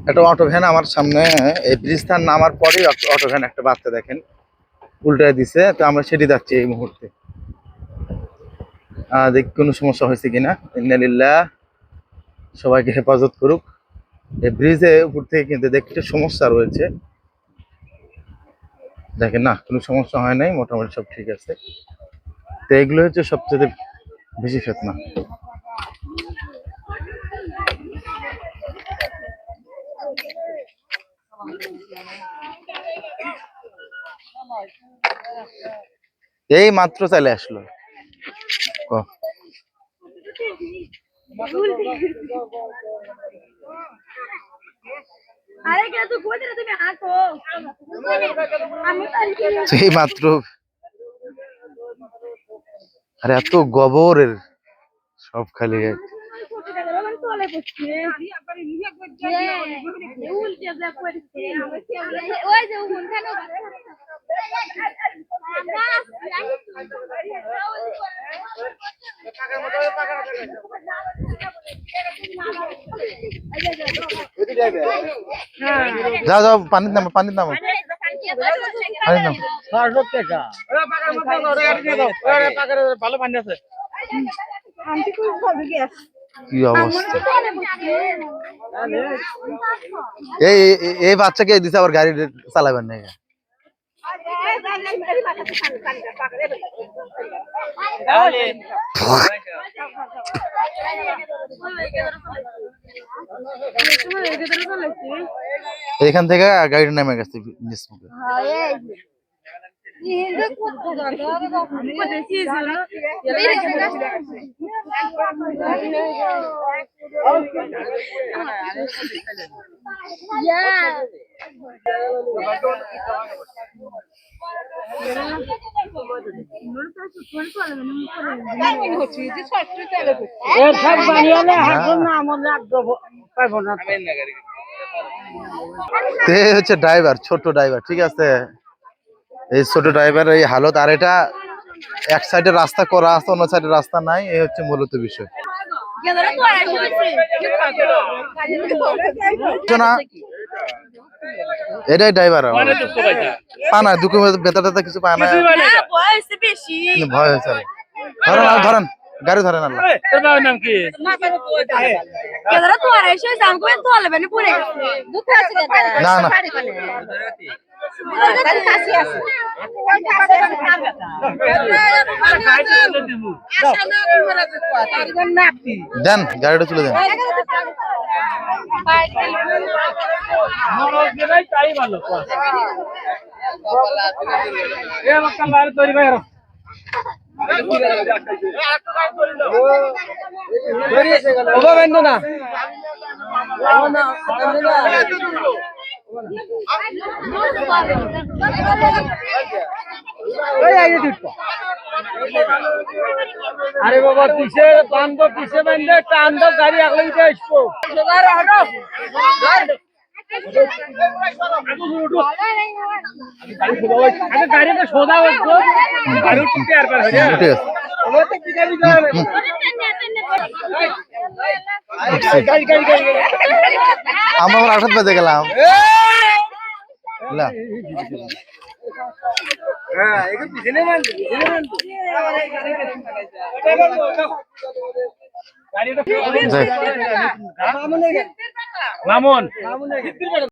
একটা auto van আমার সামনে, এই ব্রিজটার নামার পরেই অটো ভ্যান একটা বাচ্চা দেখেন উল্টায় দিছে, তো আমরা সেটি যাচ্ছি এই মুহূর্তে। দেখ কোনো সমস্যা হয়েছে কিনা। ইন্নালিল্লাহ, সবাইকে হেফাজত করুক। এই ব্রিজে উপর থেকে কিন্তু দেখতে সমস্যা রয়েছে, দেখেন না কোনো সমস্যা হয় নাই, মোটামুটি সব ঠিক আছে। তো এগুলো হচ্ছে সবচেয়ে বেশি ফেতনা। এই মাত্র চলে আসলো। এই মাত্র, আরে এত গোবরের সব খালি যাও যাও, পানির নামো, পানির নামো, ভালো পানি আছে। কি অবস্থা। এই এই বাচ্চাকে দিছে আবার গাড়ি চালাবেন না। এখান থেকে গাড়িটা নেমে গেছে নিচ মুখে। হচ্ছে ড্রাইভার, ছোট ড্রাইভার, ঠিক আছে। এই ছোট ড্রাইভার এই হালত, আর এটা এক সাইডে রাস্তা করা আছে, অন্য সাইডে রাস্তা নাই, এই হচ্ছে মূলত বিষয়। এটাই ড্রাইভার পায় না, দুঃখ বেতা টেতা কিছু পায় না, ভয় হয়েছে। ধরেন আর ধরেন, গাড়ি ধরেন। আল্লাহ নাম কি? না না দেন, গাড়িটা তুলে দেন। তাই ভালো তৈরি ভাই না আরে বাবা কিসে বান্ধব, কিসে বান্ধব টান দাও, গাড়ি আগলে আসবো। গাড়িটা সোজা হচ্ছে, গাড়ি উঠতে আর পারে। আমরা 8 বাজে গেলাম। নামুন